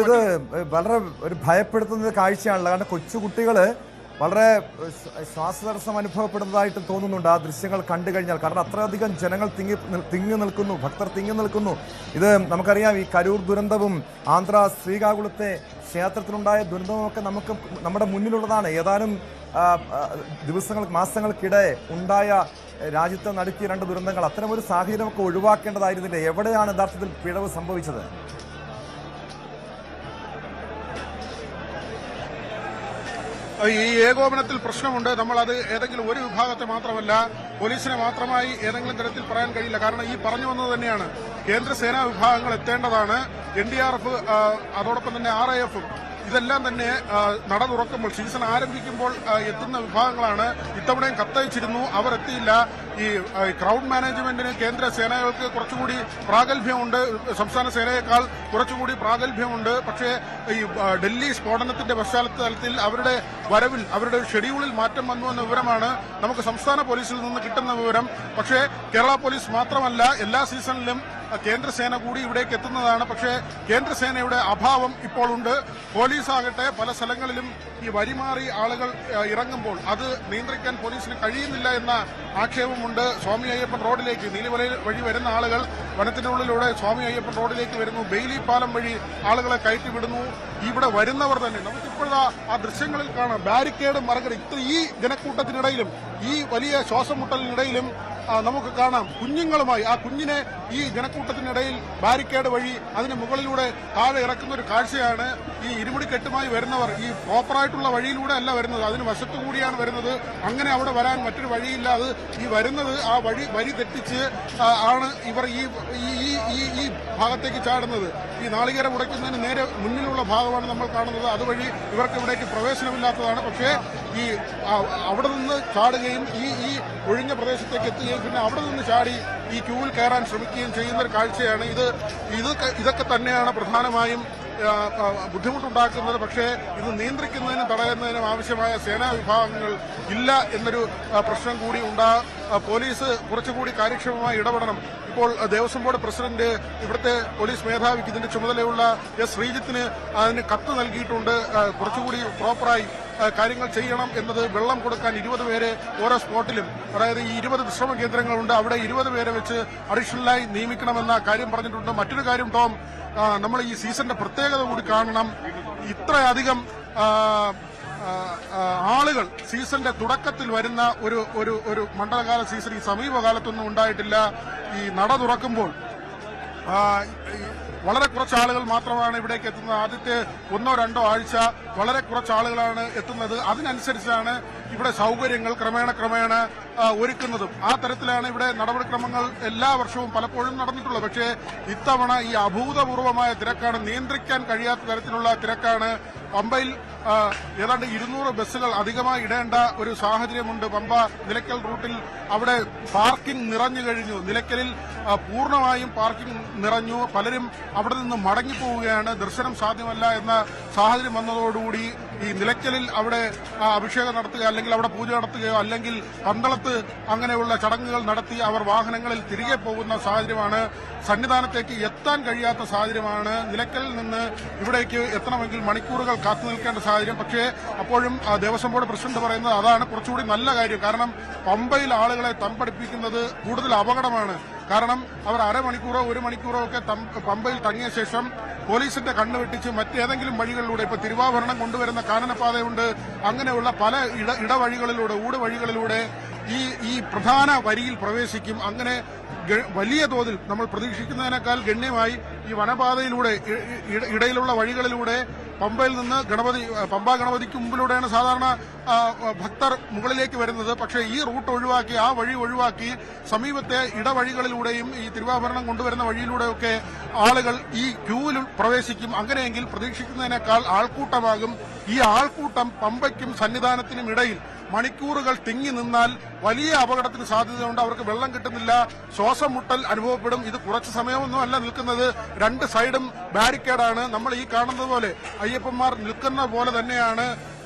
ഇത് വളരെ ഒരു ഭയപ്പെടുത്തുന്ന കാഴ്ചയാണല്ലോ. കാരണം കൊച്ചുകുട്ടികള് വളരെ ശ്വാസതടസ്സം അനുഭവപ്പെടുന്നതായിട്ട് തോന്നുന്നുണ്ട് ആ ദൃശ്യങ്ങൾ കണ്ടു കഴിഞ്ഞാൽ. കാരണം അത്രയധികം ജനങ്ങൾ തിങ്ങി നിൽക്കുന്നു, ഭക്തർ തിങ്ങി നിൽക്കുന്നു. ഇത് നമുക്കറിയാം, ഈ കരൂർ ദുരന്തവും ആന്ധ്ര ശ്രീകാകുളത്തെ ക്ഷേത്രത്തിലുണ്ടായ ദുരന്തവുമൊക്കെ നമ്മുടെ മുന്നിലുള്ളതാണ്. ഏതാനും മാസങ്ങൾക്കിടെ ഉണ്ടായ രാജ്യത്ത് നടുക്കിയ രണ്ട് ദുരന്തങ്ങൾ, അത്തരമൊരു സാഹചര്യമൊക്കെ ഒഴിവാക്കേണ്ടതായിരുന്നില്ല. എവിടെയാണ് യഥാർത്ഥത്തിൽ പിഴവ് സംഭവിച്ചത്? ഈ ഏകോപനത്തിൽ പ്രശ്നമുണ്ട്. നമ്മളത് ഏതെങ്കിലും ഒരു വിഭാഗത്തെ മാത്രമല്ല, പോലീസിനെ മാത്രമായി ഏതെങ്കിലും തരത്തിൽ പറയാൻ കഴിയില്ല. കാരണം ഈ പറഞ്ഞു വന്നത് തന്നെയാണ്, കേന്ദ്രസേനാ വിഭാഗങ്ങൾ എത്തേണ്ടതാണ്. NDRF അതോടൊപ്പം തന്നെ RIF ഇതെല്ലാം തന്നെ നട തുറക്കുമ്പോൾ, സീസൺ ആരംഭിക്കുമ്പോൾ എത്തുന്ന വിഭാഗങ്ങളാണ്. ഇത്തവണയും കത്തയച്ചിരുന്നു, അവർ എത്തിയില്ല. ഈ ക്രൗഡ് മാനേജ്മെന്റിന് കേന്ദ്ര സേനകൾക്ക് കുറച്ചുകൂടി പ്രാഗൽഭ്യമുണ്ട്, സംസ്ഥാന സേനയേക്കാൾ കുറച്ചുകൂടി പ്രാഗൽഭ്യമുണ്ട്. പക്ഷേ ഈ ഡൽഹി സ്ഫോടനത്തിന്റെ പശ്ചാത്തലത്തിൽ അവരുടെ വരവിൽ, അവരുടെ ഷെഡ്യൂളിൽ മാറ്റം വന്നു എന്ന വിവരമാണ് നമുക്ക് സംസ്ഥാന പോലീസിൽ നിന്ന് കിട്ടുന്ന വിവരം. പക്ഷേ കേരള പോലീസ് മാത്രമല്ല, എല്ലാ സീസണിലും കേന്ദ്രസേന കൂടി ഇവിടേക്ക് എത്തുന്നതാണ്. പക്ഷേ കേന്ദ്രസേനയുടെ അഭാവം ഇപ്പോൾ ഉണ്ട്. പോലീസാകട്ടെ പല സ്ഥലങ്ങളിലും ഈ വരിമാറി ആളുകൾ ഇറങ്ങുമ്പോൾ അത് നിയന്ത്രിക്കാൻ പോലീസിന് കഴിയുന്നില്ല എന്ന ആക്ഷേപമുണ്ട്. സ്വാമി അയ്യപ്പൻ റോഡിലേക്ക് നീലിമല വഴി വരുന്ന ആളുകൾ വനത്തിനുള്ളിലൂടെ സ്വാമി അയ്യപ്പൻ റോഡിലേക്ക് വരുന്നു, ബെയിലി പാലം വഴി ആളുകളെ കയറ്റി വിടുന്നു. ഇവിടെ വരുന്നവർ തന്നെ നമുക്കിപ്പോഴാ ആ ദൃശ്യങ്ങളിൽ കാണാം, ബാരിക്കേഡ് മറികട ഈ ജനക്കൂട്ടത്തിനിടയിലും ഈ വലിയ ശ്വാസം മുട്ടലിനിടയിലും നമുക്ക് കാണാം കുഞ്ഞുങ്ങളുമായി ആ കുഞ്ഞിനെ ഈ ജനക്കൂട്ടത്തിനിടയിൽ ബാരിക്കേഡ് വഴി അതിന് മുകളിലൂടെ താഴെ ഇറക്കുന്ന ഒരു കാഴ്ചയാണ്. ഈ ഇരുമുടിക്കെട്ടുമായി വരുന്നവർ ഈ പ്രോപ്പറായിട്ടുള്ള വഴിയിലൂടെ അല്ല വരുന്നത്, അതിന് വശത്തു കൂടിയാണ് വരുന്നത്. അങ്ങനെ അവിടെ വരാൻ മറ്റൊരു വഴിയില്ല. അത് ഈ വരുന്നത് ആ വരി തെറ്റിച്ച് ആണ് ഇവർ ഈ ഭാഗത്തേക്ക് ചാടുന്നത്. ഈ നാളികേരം ഉടയ്ക്കുന്നതിന് നേരെ മുന്നിലുള്ള ഭാഗമാണ് നമ്മൾ കാണുന്നത്. അതുവഴി ഇവർക്ക് ഇവിടേക്ക് പ്രവേശനമില്ലാത്തതാണ്. പക്ഷേ ഈ അവിടെ നിന്ന് ചാടുകയും ഈ ഒഴിഞ്ഞ പ്രദേശത്തേക്ക് എത്തുകയും പിന്നെ അവിടെ നിന്ന് ചാടി ഈ ക്യൂവിൽ കയറാൻ ശ്രമിക്കുകയും ചെയ്യുന്ന ഒരു കാഴ്ചയാണ്. ഇതൊക്കെ തന്നെയാണ് പ്രധാനമായും ബുദ്ധിമുട്ടുണ്ടാക്കുന്നത്. പക്ഷേ ഇത് നിയന്ത്രിക്കുന്നതിനും തടയുന്നതിനും ആവശ്യമായ സേനാ വിഭാഗങ്ങൾ ഇല്ല എന്നൊരു പ്രശ്നം കൂടി പോലീസ് കുറച്ചുകൂടി കാര്യക്ഷമമായി ഇടപെടണം. ഇപ്പോൾ ദേവസ്വം ബോർഡ് പ്രസിഡന്റ് ഇവിടുത്തെ പോലീസ് മേധാവിക്ക് ഇതിന്റെ ചുമതലയുള്ള ശ്രീജിത്തിന് അതിന് കത്ത് നൽകിയിട്ടുണ്ട്. കുറച്ചുകൂടി പ്രോപ്പറായി കാര്യങ്ങൾ ചെയ്യണം എന്നത്. വെള്ളം കൊടുക്കാൻ 20 പേരെ ഓരോ സ്പോട്ടിലും, അതായത് ഈ 20 വിശ്രമ കേന്ദ്രങ്ങളുണ്ട്, അവിടെ 20 പേരെ വെച്ച് അഡീഷണലായി നിയമിക്കണമെന്ന കാര്യം പറഞ്ഞിട്ടുണ്ട്. മറ്റൊരു കാര്യം ടോം, നമ്മൾ ഈ സീസണിന്റെ പ്രത്യേകത കൂടി കാണണം. ഇത്രയധികം ആളുകൾ സീസണിന്റെ തുടക്കത്തിൽ വരുന്ന ഒരു മണ്ഡലകാല സീസൺ ഈ സമീപകാലത്തൊന്നും ഉണ്ടായിട്ടില്ല. ഈ നട തുറക്കുമ്പോൾ വളരെ കുറച്ച് ആളുകൾ മാത്രമാണ് ഇവിടേക്ക് എത്തുന്നത്. ആദ്യത്തെ 1-2 ആഴ്ച വളരെ കുറച്ച് ആളുകളാണ് എത്തുന്നത്. അതിനനുസരിച്ചാണ് ഇവിടെ സൗകര്യങ്ങൾ ക്രമേണ ഒരുക്കുന്നതും. ആ തരത്തിലാണ് ഇവിടെ നടപടിക്രമങ്ങൾ എല്ലാ വർഷവും പലപ്പോഴും നടന്നിട്ടുള്ളത്. പക്ഷേ ഇത്തവണ ഈ അഭൂതപൂർവമായ തിരക്കാണ്, നിയന്ത്രിക്കാൻ കഴിയാത്ത തരത്തിലുള്ള തിരക്കാണ്. പമ്പയിൽ ഏതാണ്ട് 200 ബസ്സുകൾ അധികമായി ഇടേണ്ട ഒരു സാഹചര്യമുണ്ട്. പമ്പ നിലയ്ക്കൽ റൂട്ടിൽ അവിടെ പാർക്കിംഗ് നിറഞ്ഞു കഴിഞ്ഞു. നിലയ്ക്കലിൽ പൂർണ്ണമായും പാർക്കിംഗ് നിറഞ്ഞു. പലരും അവിടെ നിന്ന് മടങ്ങിപ്പോവുകയാണ്. ദർശനം സാധ്യമല്ല എന്ന സാഹചര്യം വന്നതോടുകൂടി ഈ നിലയ്ക്കലിൽ അവിടെ അഭിഷേകം നടത്തുക, അല്ലെങ്കിൽ അവിടെ പൂജ നടത്തുകയോ അല്ലെങ്കിൽ പന്തളത്ത് അങ്ങനെയുള്ള ചടങ്ങുകൾ നടത്തി അവർ വാഹനങ്ങളിൽ തിരികെ പോകുന്ന സാഹചര്യമാണ്. സന്നിധാനത്തേക്ക് എത്താൻ കഴിയാത്ത സാഹചര്യമാണ്. നിലയ്ക്കലിൽ നിന്ന് ഇവിടേക്ക് എത്തണമെങ്കിൽ മണിക്കൂറുകൾ കാത്തു നിൽക്കേണ്ട സാഹചര്യം. പക്ഷേ അപ്പോഴും ദേവസ്വം ബോർഡ് പ്രസിഡന്റ് പറയുന്നത് അതാണ് കുറച്ചുകൂടി നല്ല കാര്യം. കാരണം പമ്പയിൽ ആളുകളെ തമ്പടിപ്പിക്കുന്നത് കൂടുതൽ അപകടമാണ്. കാരണം അവർ അരമണിക്കൂറോ 1 മണിക്കൂറോ ഒക്കെ പമ്പയിൽ തങ്ങിയ ശേഷം പോലീസിന്റെ കണ്ണ് വെട്ടിച്ച് മറ്റേതെങ്കിലും വഴികളിലൂടെ, ഇപ്പൊ തിരുവാഭരണം കൊണ്ടുവരുന്ന കാനനപാതയുണ്ട്, അങ്ങനെയുള്ള പല ഇടവഴികളിലൂടെ, ഊടുവഴികളിലൂടെ ഈ പ്രധാന വരിയിൽ പ്രവേശിക്കും. അങ്ങനെ വലിയ തോതിൽ നമ്മൾ പ്രതീക്ഷിക്കുന്നതിനേക്കാൾ ഗണ്യമായി ഈ വനപാതയിലൂടെ, ഇടയിലുള്ള വഴികളിലൂടെ പമ്പയിൽ നിന്ന് പമ്പാ ഗണപതിക്ക് മുമ്പിലൂടെയാണ് സാധാരണ ഭക്തർ മുകളിലേക്ക് വരുന്നത്. പക്ഷേ ഈ റൂട്ട് ഒഴിവാക്കി, ആ വഴി ഒഴിവാക്കി സമീപത്തെ ഇടവഴികളിലൂടെയും ഈ തിരുവാഭരണം കൊണ്ടുവരുന്ന വഴിയിലൂടെയൊക്കെ ആളുകൾ ഈ ക്യൂവിൽ പ്രവേശിക്കും. അങ്ങനെയെങ്കിൽ പ്രതീക്ഷിക്കുന്നതിനേക്കാൾ ആൾക്കൂട്ടമാകും. ഈ ആൾക്കൂട്ടം പമ്പയ്ക്കും സന്നിധാനത്തിനും ഇടയിൽ മണിക്കൂറുകൾ തിങ്ങി നിന്നാൽ വലിയ അപകടത്തിന് സാധ്യതയുണ്ട്. അവർക്ക് വെള്ളം കിട്ടുന്നില്ല, ശ്വാസം മുട്ടൽ അനുഭവപ്പെടും. ഇത് കുറച്ച് സമയമൊന്നും അല്ല നിൽക്കുന്നത്, 2 സൈഡും ബാരിക്കേഡാണ്. നമ്മൾ ഈ കാണുന്നത് പോലെ അയ്യപ്പന്മാർ നിൽക്കുന്ന പോലെ തന്നെയാണ്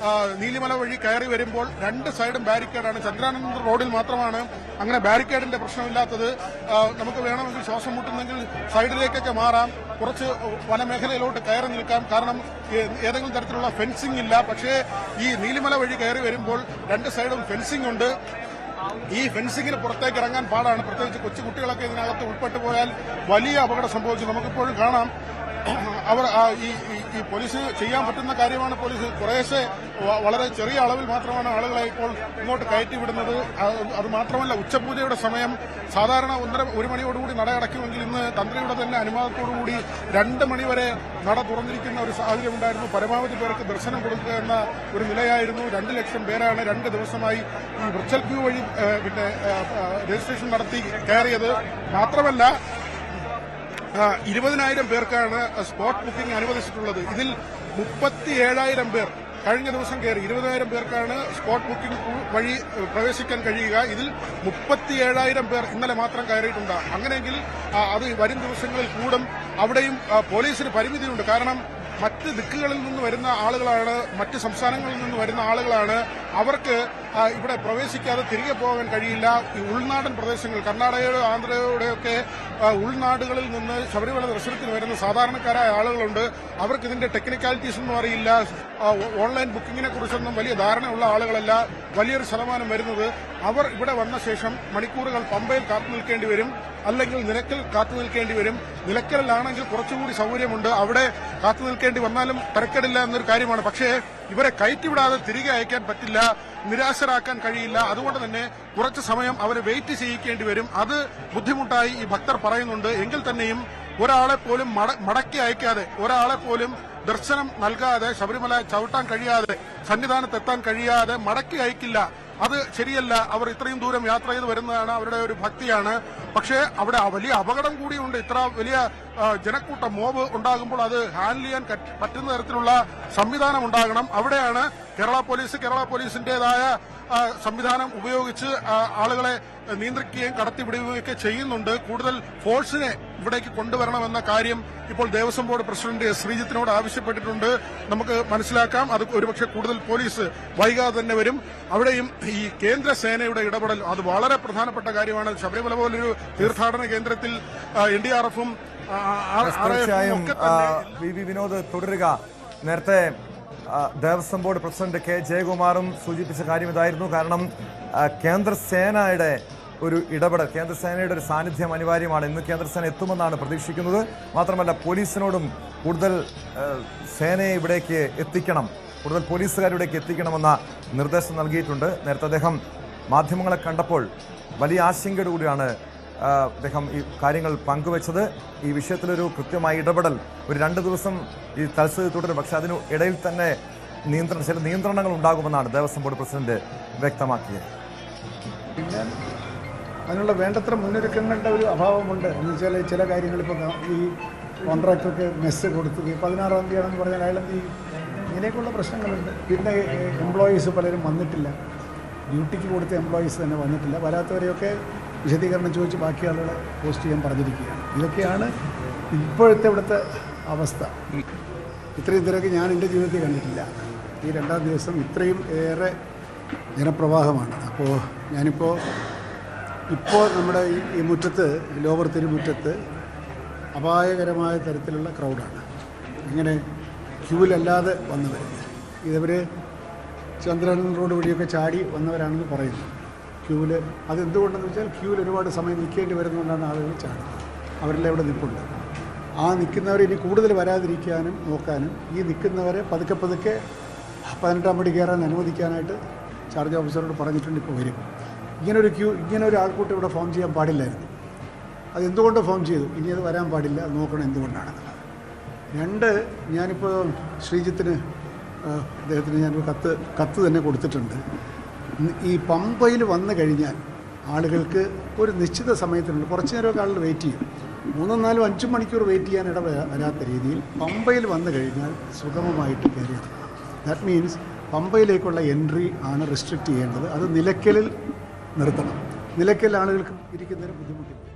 നീലിമല വഴി കയറി വരുമ്പോൾ രണ്ട് സൈഡും ബാരിക്കേഡാണ്. ചന്ദ്രാനന്ദ റോഡിൽ മാത്രമാണ് അങ്ങനെ ബാരിക്കേഡിന്റെ പ്രശ്നമില്ലാത്തത്. നമുക്ക് വേണമെങ്കിൽ ശ്വാസം മുട്ടുന്നെങ്കിൽ സൈഡിലേക്കൊക്കെ മാറാം, കുറച്ച് വനമേഖലയിലോട്ട് കയറി നിൽക്കാം, കാരണം ഏതെങ്കിലും തരത്തിലുള്ള ഫെൻസിംഗ് ഇല്ല. പക്ഷേ ഈ നീലിമല വഴി കയറി വരുമ്പോൾ രണ്ട് സൈഡും ഫെൻസിംഗ് ഉണ്ട്. ഈ ഫെൻസിങ്ങിന് പുറത്തേക്ക് ഇറങ്ങാൻ പാടാണ്. പ്രത്യേകിച്ച് കൊച്ചുകുട്ടികളൊക്കെ ഇതിനകത്ത് ഉൾപ്പെട്ടു പോയാൽ വലിയ അപകടം സംഭവിച്ചു. നമുക്കിപ്പോഴും കാണാം അവർ ഈ പോലീസ് ചെയ്യാൻ പറ്റുന്ന കാര്യമാണ്. പോലീസ് കുറേശ്ശെ വളരെ ചെറിയ അളവിൽ മാത്രമാണ് ആളുകളെ ഇപ്പോൾ ഇങ്ങോട്ട് കയറ്റിവിടുന്നത്. അത് മാത്രമല്ല, ഉച്ചപൂജയുടെ സമയം സാധാരണ 1 മണിയോടുകൂടി നട അടയ്ക്കുമെങ്കിൽ ഇന്ന് തന്ത്രിയുടെ തന്നെ അനുവാദത്തോടുകൂടി 2 മണിവരെ നട തുറന്നിരിക്കുന്ന ഒരു സാഹചര്യം ഉണ്ടായിരുന്നു. പരമാവധി പേർക്ക് ദർശനം കൊടുക്കുക എന്ന ഒരു നിലയായിരുന്നു. 2 ലക്ഷം പേരാണ് 2 ദിവസമായി ഈ വിർച്വൽ ക്യൂ വഴി പിന്നെ രജിസ്ട്രേഷൻ നടത്തി കയറിയത്. മാത്രമല്ല 20,000 പേർക്കാണ് സ്പോട്ട് ബുക്കിംഗ് അനുവദിച്ചിട്ടുള്ളത്. ഇതിൽ 37,000 പേർ കഴിഞ്ഞ ദിവസം കയറി. 20,000 പേർക്കാണ് സ്പോട്ട് ബുക്കിംഗ് വഴി പ്രവേശിക്കാൻ കഴിയുക. ഇതിൽ 37,000 പേർ ഇന്നലെ മാത്രം കയറിയിട്ടുണ്ട്. അങ്ങനെയെങ്കിൽ അത് വരും ദിവസങ്ങളിൽ കൂടും. അവിടെയും പോലീസിന് പരിമിതിയുണ്ട്. കാരണം മറ്റ് ദിക്കുകളിൽ നിന്ന് വരുന്ന ആളുകളാണ്, മറ്റ് സംസ്ഥാനങ്ങളിൽ നിന്ന് വരുന്ന ആളുകളാണ്. അവർക്ക് ഇവിടെ പ്രവേശിക്കാതെ തിരികെ പോകാൻ കഴിയില്ല. ഈ ഉൾനാടൻ പ്രദേശങ്ങൾ, കർണാടകയുടെ ആന്ധ്രയുടെയൊക്കെ ഉൾനാടുകളിൽ നിന്ന് ശബരിമല ദർശനത്തിന് വരുന്ന സാധാരണക്കാരായ ആളുകളുണ്ട്. അവർക്ക് ഇതിന്റെ ടെക്നിക്കാലിറ്റീസ് ഒന്നും അറിയില്ല. ഓൺലൈൻ ബുക്കിങ്ങിനെ കുറിച്ചൊന്നും വലിയ ധാരണയുള്ള ആളുകളല്ല വലിയൊരു ശതമാനം വരുന്നത്. അവർ ഇവിടെ വന്ന ശേഷം മണിക്കൂറുകൾ പമ്പയിൽ കാത്തു നിൽക്കേണ്ടി വരും, അല്ലെങ്കിൽ നിലയ്ക്കൽ കാത്തു നിൽക്കേണ്ടി വരും. നിലയ്ക്കലിലാണെങ്കിൽ കുറച്ചുകൂടി സൗകര്യമുണ്ട്. അവിടെ കാത്തു നിൽക്കേണ്ടി വന്നാലും തിരക്കേടില്ല എന്നൊരു കാര്യമാണ്. പക്ഷേ ഇവരെ കയറ്റിവിടാതെ തിരികെ അയക്കാൻ പറ്റില്ല, നിരാശരാക്കാൻ കഴിയില്ല. അതുകൊണ്ട് തന്നെ കുറച്ച് സമയം അവരെ വെയിറ്റ് ചെയ്യിക്കേണ്ടി വരും. അത് ബുദ്ധിമുട്ടായി ഈ ഭക്തർ പറയുന്നുണ്ട്. എങ്കിൽ തന്നെയും ഒരാളെ പോലും മടക്കി അയക്കാതെ, ഒരാളെ പോലും ദർശനം നൽകാതെ, ശബരിമല ചവിട്ടാൻ കഴിയാതെ, സന്നിധാനത്തെത്താൻ കഴിയാതെ മടക്കി അയക്കില്ല. അത് ശരിയല്ല. അവർ ഇത്രയും ദൂരം യാത്ര ചെയ്ത് വരുന്നതാണ്, അവരുടെ ഒരു ഭക്തിയാണ്. പക്ഷേ അവിടെ വലിയ അപകടം കൂടിയുണ്ട്. ഇത്ര വലിയ ജനക്കൂട്ടം മോബ് ഉണ്ടാകുമ്പോൾ അത് ഹാൻഡിൽ ചെയ്യാൻ പറ്റുന്ന തരത്തിലുള്ള സംവിധാനം ഉണ്ടാകണം. അവിടെയാണ് കേരള പോലീസിന്റേതായ സംവിധാനം ഉപയോഗിച്ച് ആളുകളെ നിയന്ത്രിക്കുകയും കടത്തിവിടുകയൊക്കെ ചെയ്യുന്നുണ്ട്. കൂടുതൽ ഫോഴ്സിനെ ഇവിടേക്ക് കൊണ്ടുവരണമെന്ന കാര്യം ഇപ്പോൾ ദേവസ്വം ബോർഡ് പ്രസിഡന്റ് ശ്രീജിത്തിനോട് ആവശ്യപ്പെട്ടിട്ടുണ്ട്. നമുക്ക് മനസ്സിലാക്കാം, അത് ഒരുപക്ഷെ കൂടുതൽ പോലീസ് വൈകാതെ തന്നെ വരും. അവിടെയും ഈ കേന്ദ്ര സേനയുടെ ഇടപെടൽ അത് വളരെ പ്രധാനപ്പെട്ട കാര്യമാണ്. ശബരിമല പോലൊരു തീർത്ഥാടന കേന്ദ്രത്തിൽ NDRF-ഉം തീർച്ചയായും വിനോദ് തുടരുക. നേരത്തെ ദേവസ്വം ബോർഡ് പ്രസിഡന്റ് K. ജയകുമാറും സൂചിപ്പിച്ച കാര്യം ഇതായിരുന്നു. കാരണം കേന്ദ്രസേനയുടെ ഒരു ഇടപെടൽ, കേന്ദ്രസേനയുടെ ഒരു സാന്നിധ്യം അനിവാര്യമാണ്. ഇന്ന് കേന്ദ്രസേന എത്തുമെന്നാണ് പ്രതീക്ഷിക്കുന്നത്. മാത്രമല്ല പോലീസിനോടും കൂടുതൽ സേനയെ ഇവിടേക്ക് എത്തിക്കണം, കൂടുതൽ പോലീസുകാരിവിടേക്ക് എത്തിക്കണമെന്ന നിർദ്ദേശം നൽകിയിട്ടുണ്ട്. നേരത്തെ അദ്ദേഹം മാധ്യമങ്ങളെ കണ്ടപ്പോൾ വലിയ ആശങ്കയോടുകൂടിയാണ് അദ്ദേഹം ഈ കാര്യങ്ങൾ പങ്കുവച്ചത്. ഈ വിഷയത്തിലൊരു കൃത്യമായ ഇടപെടൽ ഒരു 2 ദിവസം ഈ തൽസ്ഥിതി തുടരും. പക്ഷെ അതിന് ഇടയിൽ തന്നെ ചില നിയന്ത്രണങ്ങൾ ഉണ്ടാകുമെന്നാണ് ദേവസ്വം ബോർഡ് പ്രസിഡന്റ് വ്യക്തമാക്കിയത്. പിന്നെ അതിനുള്ള വേണ്ടത്ര മുന്നൊരുക്കങ്ങളുടെ ഒരു അഭാവമുണ്ട്. എന്ന് വെച്ചാൽ ചില കാര്യങ്ങൾ ഇപ്പോൾ ഈ കോൺട്രാക്ടർക്ക് മെസ്സ് കൊടുത്തു 16-ാം തീയതിയാണെന്ന് പറഞ്ഞാൽ അയാളെന്ത് ചെയ്യും? ഇങ്ങനെയൊക്കെയുള്ള പ്രശ്നങ്ങളുണ്ട്. പിന്നെ എംപ്ലോയീസ് പലരും വന്നിട്ടില്ല, ഡ്യൂട്ടിക്ക് കൊടുത്ത എംപ്ലോയീസ് തന്നെ വന്നിട്ടില്ല. വരാത്തവരെയൊക്കെ വിശദീകരണം ചോദിച്ച് ബാക്കി ആളുകളെ പോസ്റ്റ് ചെയ്യാൻ പറഞ്ഞിരിക്കുകയാണ്. ഇതൊക്കെയാണ് ഇപ്പോഴത്തെ ഇവിടുത്തെ അവസ്ഥ. ഇത്രയും തിരക്ക് ഞാൻ എൻ്റെ ജീവിതത്തിൽ കണ്ടിട്ടില്ല. ഈ 2-ാം ദിവസം ഇത്രയും ഏറെ ജനപ്രവാഹമാണ്. അപ്പോൾ ഞാനിപ്പോൾ നമ്മുടെ ഈ മുറ്റത്ത്, ലോവർ തിരുമുറ്റത്ത് അപായകരമായ തരത്തിലുള്ള ക്രൗഡാണ്. ഇങ്ങനെ ക്യൂവിലല്ലാതെ വന്നവർ, ഇതവർ ചന്ദ്രാനന്ദ റോഡ് വഴിയൊക്കെ ചാടി വന്നവരാണെന്ന് പറയുന്നു. ക്യൂവിൽ അതെന്തുകൊണ്ടെന്ന് വെച്ചാൽ ക്യൂവിൽ ഒരുപാട് സമയം നിൽക്കേണ്ടി വരുന്നതുകൊണ്ടാണ് ആളുകൾ ചാടുന്നത്. അവരെല്ലാം ഇവിടെ നിൽപ്പുണ്ട്. ആ നിൽക്കുന്നവരെ ഇനി കൂടുതൽ വരാതിരിക്കാനും നോക്കാനും ഈ നിൽക്കുന്നവരെ പതുക്കെ 18-ാം പടി കയറാൻ അനുവദിക്കാനായിട്ട് ചാർജ് ഓഫീസറോട് പറഞ്ഞിട്ടുണ്ട്. ഇപ്പോൾ വരും. ഇങ്ങനെ ഒരു ആൾക്കൂട്ടം ഇവിടെ ഫോം ചെയ്യാൻ പാടില്ലായിരുന്നു. അതെന്തുകൊണ്ട് ഫോം ചെയ്തു? ഇനി അത് വരാൻ പാടില്ല, നോക്കണം എന്തുകൊണ്ടാണ്. 2, ഞാനിപ്പോൾ ശ്രീജിത്തിന് അദ്ദേഹത്തിന് ഞാനൊരു കത്ത് തന്നെ കൊടുത്തിട്ടുണ്ട്. ഈ പമ്പയിൽ വന്നു കഴിഞ്ഞാൽ ആളുകൾക്ക് ഒരു നിശ്ചിത സമയത്തിനുള്ളിൽ, കുറച്ച് നേരമൊക്കെ ആളുകൾ വെയിറ്റ് ചെയ്യും, 3, 4, 5 മണിക്കൂർ വെയിറ്റ് ചെയ്യാൻ വരാത്ത രീതിയിൽ പമ്പയിൽ വന്നു കഴിഞ്ഞാൽ സുഗമമായിട്ട് കയറിയത്. ദാറ്റ് മീൻസ് പമ്പയിലേക്കുള്ള എൻട്രി ആണ് റെസ്ട്രിക്റ്റ് ചെയ്യേണ്ടത്. അത് നിലയ്ക്കലിൽ നിർത്തണം. നിലയ്ക്കൽ ആളുകൾക്ക് ഇരിക്കുന്നതിന് ബുദ്ധിമുട്ടില്ല.